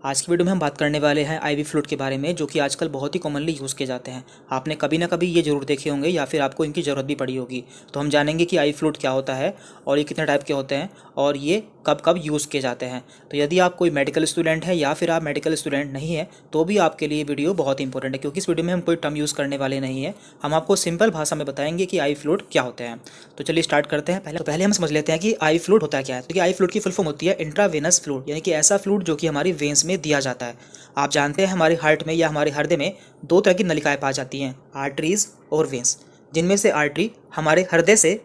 आज की वीडियो में हम बात करने वाले हैं आईवी फ्लूइड के बारे में, जो कि आजकल बहुत ही कॉमनली यूज़ किए जाते हैं। आपने कभी ना कभी ये ज़रूर देखे होंगे या फिर आपको इनकी ज़रूरत भी पड़ी होगी। तो हम जानेंगे कि आईवी फ्लूइड क्या होता है और ये कितने टाइप के होते हैं और ये कब कब यूज़ किए जाते हैं। तो यदि आप कोई मेडिकल स्टूडेंट है या फिर आप मेडिकल स्टूडेंट नहीं है तो भी आपके लिए वीडियो बहुत इंपॉर्टेंट है, क्योंकि इस वीडियो में हम कोई टर्म यूज़ करने वाले नहीं है। हम आपको सिंपल भाषा में बताएंगे कि आईवी फ्लूइड क्या होते हैं। तो चलिए स्टार्ट करते हैं। पहले हम समझ लेते हैं कि आईवी फ्लूइड होता क्या है। तो आईवी फ्लूइड की फुल फॉर्म होती है इंट्रावेनस फ्लूइड, यानी कि ऐसा फ्लूइड जो कि हमारी वेन्स में दिया जाता है। आप जानते हैं हमारे हार्ट में या हमारे हृदय में दो तरह की नलिकाएं पाई जाती हैं, आर्टरीज और वेंस। जिनमें से आर्टरी हमारे हृदय से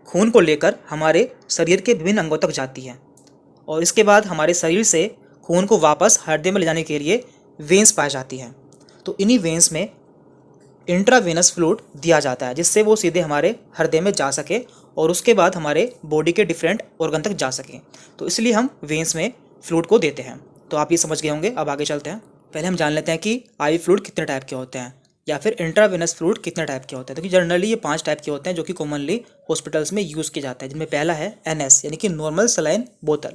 खून को लेकर हमारे शरीर के विभिन्न अंगों तक जाती है और इसके बाद हमारे शरीर से खून को वापस हृदय में ले जाने के लिए वेंस पाई जाती हैं। तो इन्हीं वेंस में इंट्रावेनस फ्लूइड दिया जाता है, जिससे वो सीधे हमारे हृदय में जा सके और उसके बाद हमारे बॉडी के डिफरेंट ऑर्गन तक जा सके। तो इसलिए हम वेंस में फ्लूइड को देते हैं। तो आप ये समझ गए होंगे। अब आगे चलते हैं। पहले हम जान लेते हैं कि आईवी फ्लूइड कितने टाइप के होते हैं या फिर इंट्रावेनस फ्लूइड कितने टाइप के होते हैं। तो कि जनरली ये 5 टाइप के होते हैं जो कि कॉमनली हॉस्पिटल्स में यूज़ किए जाते हैं, जिनमें पहला है NS यानी कि नॉर्मल सलाइन बोतल।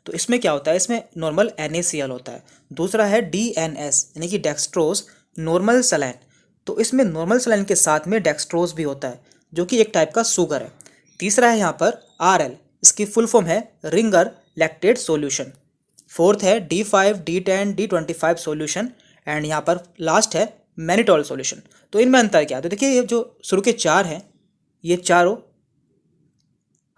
तो इसमें क्या होता है, इसमें नॉर्मल NaCl होता है। दूसरा है DNS यानी कि डेक्सट्रोज नॉर्मल सलाइन। तो इसमें नॉर्मल सलाइन के साथ में डेक्सट्रोज भी होता है, जो कि एक टाइप का शुगर है। तीसरा है यहाँ पर RL, इसकी फुल फॉर्म है रिंगर लैक्टेट सॉल्यूशन। फोर्थ है D5, D10, D25 solution and यहाँ पर लास्ट है मैनिटोल सॉल्यूशन। तो इनमें अंतर क्या है? तो देखिए, ये जो शुरू के 4 हैं, ये चारों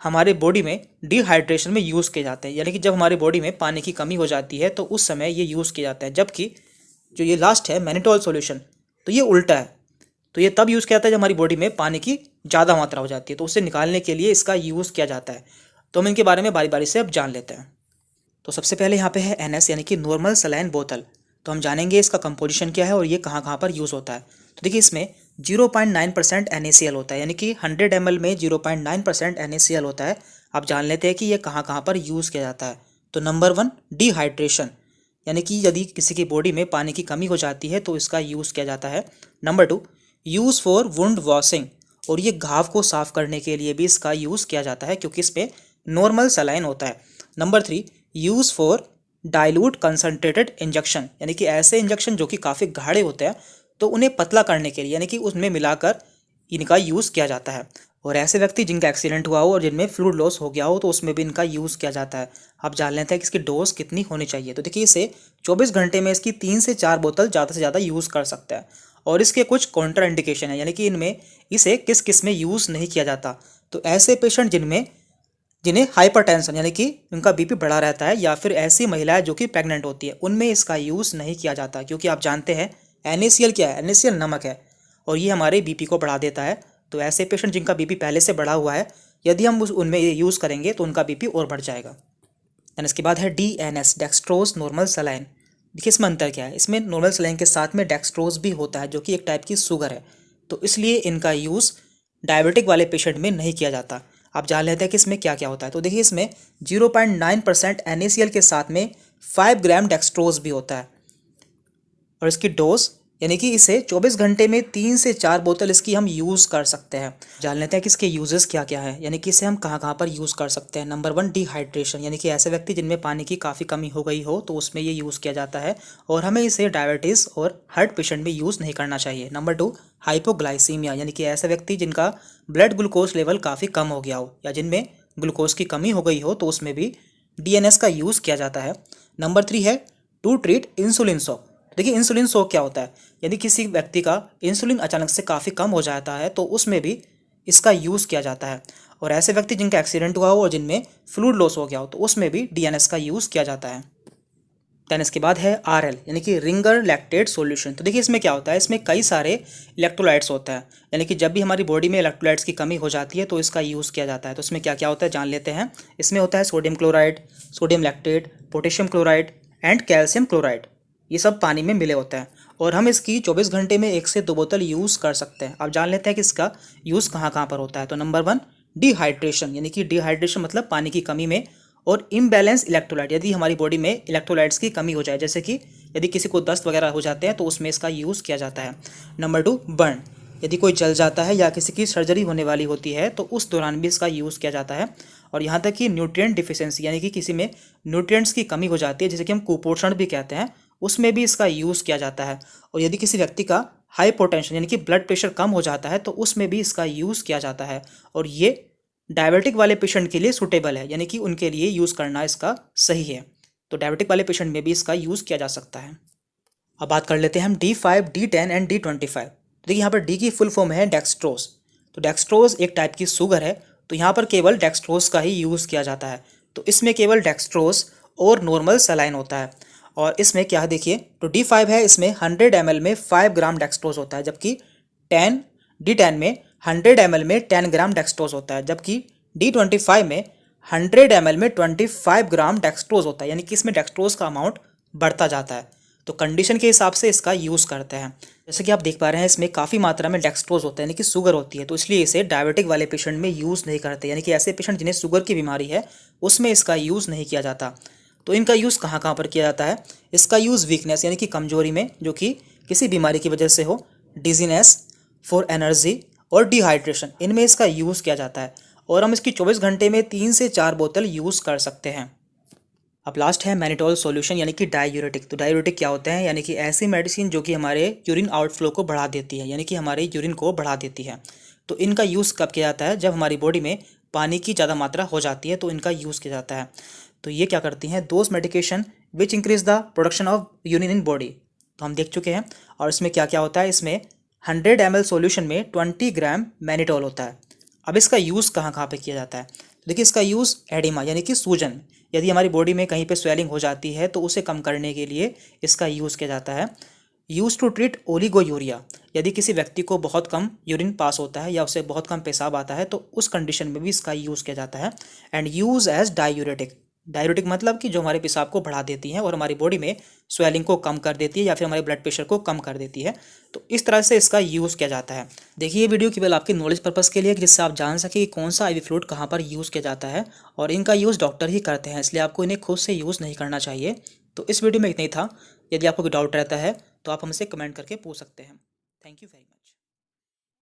हमारे बॉडी में डिहाइड्रेशन में यूज़ किए जाते हैं, यानी कि जब हमारे बॉडी में पानी की कमी हो जाती है तो उस समय ये यूज़ किए जाते हैं। जबकि जो ये लास्ट है मैनिटोल सॉल्यूशन, तो ये उल्टा है। तो ये तब यूज़ किया जाता है जब हमारी बॉडी में पानी की ज़्यादा मात्रा हो जाती है, तो उसे निकालने के लिए इसका यूज़ किया जाता है। तो हम इनके बारे में बारी बारी से अब जान लेते हैं। तो सबसे पहले यहाँ पे है NS यानी कि नॉर्मल सलाइन बोतल। तो हम जानेंगे इसका कंपोजिशन क्या है और ये कहाँ कहाँ पर यूज़ होता है। तो देखिए, इसमें 0.9% NaCl होता है, यानी कि 100 ml में 0.9% NaCl होता है। आप जान लेते हैं कि ये कहाँ कहाँ पर यूज़ किया जाता है। तो नंबर 1 डिहाइड्रेशन, यानी कि यदि किसी की बॉडी में पानी की कमी हो जाती है तो इसका यूज़ किया जाता है। Number 2 use for wound washing, और ये घाव को साफ करने के लिए भी इसका यूज़ किया जाता है, क्योंकि इसमें नॉर्मल सलाइन होता है। Number 3 use for dilute concentrated injection, यानी कि ऐसे इंजेक्शन जो कि काफ़ी गाढ़े होते हैं तो उन्हें पतला करने के लिए, यानी कि उसमें मिलाकर इनका यूज़ किया जाता है। और ऐसे व्यक्ति जिनका एक्सीडेंट हुआ हो और जिनमें फ्लूइड लॉस हो गया हो तो उसमें भी इनका यूज़ किया जाता है। आप जान लेते हैं कि इसकी डोज कितनी होनी चाहिए। तो देखिए, इसे 24 घंटे में इसकी 3 से 4 बोतल ज़्यादा से ज़्यादा यूज़ कर सकता है। और इसके कुछ कॉन्ट्रा इंडिकेशन है, यानी कि इनमें इसे किस किस में यूज़ नहीं किया जाता। तो ऐसे पेशेंट जिन्हें हाइपरटेंशन यानी कि उनका बीपी बढ़ा रहता है, या फिर ऐसी महिलाएं जो कि प्रेग्नेंट होती है, उनमें इसका यूज़ नहीं किया जाता, क्योंकि आप जानते हैं NaCl क्या है। NaCl नमक है और ये हमारे बीपी को बढ़ा देता है। तो ऐसे पेशेंट जिनका बीपी पहले से बढ़ा हुआ है, यदि हम उनमें ये यूज़ करेंगे तो उनका बीपी और बढ़ जाएगा। देन इसके बाद है DNS डेक्सट्रोज नॉर्मल सलाइन। देखिए, इसमें अंतर क्या है। इसमें नॉर्मल सलाइन के साथ में डेक्सट्रोज भी होता है, जो कि एक टाइप की शुगर है। तो इसलिए इनका यूज़ डायबिटिक वाले पेशेंट में नहीं किया जाता। आप जान लेते हैं कि इसमें क्या क्या होता है। तो देखिए, इसमें 0.9% NaCl के साथ में 5 ग्राम डेक्सट्रोज भी होता है। और इसकी डोज, यानी कि इसे 24 घंटे में 3 से 4 बोतल इसकी हम यूज़ कर सकते हैं। जान लेते हैं कि इसके यूजेस क्या क्या है, यानी कि इसे हम कहाँ कहाँ पर यूज़ कर सकते हैं। नंबर 1 डिहाइड्रेशन, यानी कि ऐसे व्यक्ति जिनमें पानी की काफ़ी कमी हो गई हो तो उसमें ये यूज़ किया जाता है और हमें इसे डायबिटीज़ और हार्ट पेशेंट में यूज़ नहीं करना चाहिए। नंबर 2 हाइपोग्लाइसीमिया, यानी कि ऐसे व्यक्ति जिनका ब्लड ग्लूकोज लेवल काफ़ी कम हो गया हो या जिनमें ग्लूकोज की कमी हो गई हो तो उसमें भी DNS का यूज़ किया जाता है। नंबर 3 है टू ट्रीट इंसुलिन शॉक। देखिए, इंसुलिन शॉक क्या होता है। यदि किसी व्यक्ति का इंसुलिन अचानक से काफ़ी कम हो जाता है तो उसमें भी इसका यूज़ किया जाता है। और ऐसे व्यक्ति जिनका एक्सीडेंट हुआ हो और जिनमें फ्लूइड लॉस हो गया हो तो उसमें भी DNS का यूज़ किया जाता है। दैन इसके बाद है RL, यानी कि रिंगर लैक्टेट सॉल्यूशन। तो देखिए, इसमें क्या होता है। इसमें कई सारे इलेक्ट्रोलाइट्स होता है, यानी कि जब भी हमारी बॉडी में इलेक्ट्रोलाइट्स की कमी हो जाती है तो इसका यूज़ किया जाता है। तो इसमें क्या क्या होता है जान लेते हैं। इसमें होता है sodium chloride, sodium lactate, potassium chloride and calcium chloride. ये सब पानी में मिले होते हैं और हम इसकी 24 घंटे में 1 से 2 बोतल यूज़ कर सकते हैं। अब जान लेते हैं कि इसका यूज़ कहाँ कहाँ पर होता है। तो नंबर 1 डिहाइड्रेशन, यानी कि डिहाइड्रेशन मतलब पानी की कमी में। और इम्बैलेंस इलेक्ट्रोलाइट, यदि हमारी बॉडी में इलेक्ट्रोलाइट्स की कमी हो जाए, जैसे कि यदि किसी को दस्त वगैरह हो जाते हैं तो उसमें इसका यूज़ किया जाता है। नंबर 2 बर्न, यदि कोई जल जाता है या किसी की सर्जरी होने वाली होती है तो उस दौरान भी इसका यूज़ किया जाता है। और यहाँ तक कि न्यूट्रिएंट डिफिशियंसी यानी कि किसी में न्यूट्रिएंट्स की कमी हो जाती है, जिसे कि हम कुपोषण भी कहते हैं, उसमें भी इसका यूज़ किया जाता है। और यदि किसी व्यक्ति का हाइपोटेंशन यानी कि ब्लड प्रेशर कम हो जाता है तो उसमें भी इसका यूज़ किया जाता है। और ये डायबिटिक वाले पेशेंट के लिए सूटेबल है, यानी कि उनके लिए यूज़ करना इसका सही है। तो डायबिटिक वाले पेशेंट में भी इसका यूज़ किया जा सकता है। अब बात कर लेते हैं हम D5, D10 एंड D25। देखिए यहाँ पर डी की फुल फॉर्म है डेक्सट्रोज। तो डेक्सट्रोज एक टाइप की शुगर है, तो यहाँ पर केवल डेक्सट्रोज का ही यूज़ किया जाता है। तो इसमें केवल डेक्सट्रोज और नॉर्मल सलाइन होता है। और इसमें क्या है देखिए, तो D5 है, इसमें 100 ml में 5 ग्राम डेक्सट्रोज होता है, जबकि D10 में 100 ml में 10 ग्राम डेक्सट्रोज होता है, जबकि D25 में 100 ml में 25 ग्राम डेक्सट्रोज होता है, यानी कि इसमें डेक्सट्रोज का अमाउंट बढ़ता जाता है। तो कंडीशन के हिसाब से इसका यूज़ करते हैं। जैसे कि आप देख पा रहे हैं इसमें काफ़ी मात्रा में डेक्सट्रोज होता है, यानी कि शुगर होती है, तो इसलिए इसे डायबिटिक वाले पेशेंट में यूज़ नहीं करते, यानी कि ऐसे पेशेंट जिन्हें शुगर की बीमारी है उसमें इसका यूज़ नहीं किया जाता। तो इनका यूज़ कहाँ कहाँ पर किया जाता है? इसका यूज़ वीकनेस यानी कि कमजोरी में, जो कि किसी बीमारी की वजह से हो, डिजीनेस, फॉर एनर्जी और डिहाइड्रेशन, इनमें इसका यूज़ किया जाता है। और हम इसकी 24 घंटे में 3 से 4 बोतल यूज़ कर सकते हैं। अब लास्ट है मैनिटोल सॉल्यूशन यानी कि डायूरेटिक। तो डायूरेटिक क्या होते हैं? यानी कि ऐसी मेडिसिन जो कि हमारे यूरिन आउटफ्लो को बढ़ा देती है, यानी कि हमारे यूरिन को बढ़ा देती है। तो इनका यूज़ कब किया जाता है? जब हमारी बॉडी में पानी की ज़्यादा मात्रा हो जाती है तो इनका यूज़ किया जाता है। तो ये क्या करती हैं? Those medication which increase the production of urine in body, तो हम देख चुके हैं। और इसमें क्या क्या होता है? इसमें 100 ml सॉल्यूशन में 20 ग्राम मैनिटोल होता है। अब इसका यूज़ कहाँ कहाँ पे किया जाता है? देखिए इसका यूज़ एडिमा यानी कि सूजन, यदि हमारी बॉडी में कहीं पे स्वेलिंग हो जाती है तो उसे कम करने के लिए इसका यूज़ किया जाता है। यूज़ टू ट्रीट ओलिगोयूरिया, यदि किसी व्यक्ति को बहुत कम यूरिन पास होता है या उसे बहुत कम पेशाब आता है तो उस कंडीशन में भी इसका यूज़ किया जाता है। And use as diuretic, diuretic मतलब कि जो हमारे पेशाब को बढ़ा देती है और हमारी बॉडी में स्वेलिंग को कम कर देती है या फिर हमारे ब्लड प्रेशर को कम कर देती है। तो इस तरह से इसका यूज़ किया जाता है। देखिए ये वीडियो केवल आपके नॉलेज पर्पस के लिए, जिससे आप जान सके कि कौन सा आईवी फ्लूइड कहाँ पर यूज़ किया जाता है, और इनका यूज़ डॉक्टर ही करते हैं, इसलिए आपको इन्हें खुद से यूज़ नहीं करना चाहिए। तो इस वीडियो में इतना ही था। यदि आपको कोई डाउट रहता है तो आप हमसे कमेंट करके पूछ सकते हैं। Thank you very much.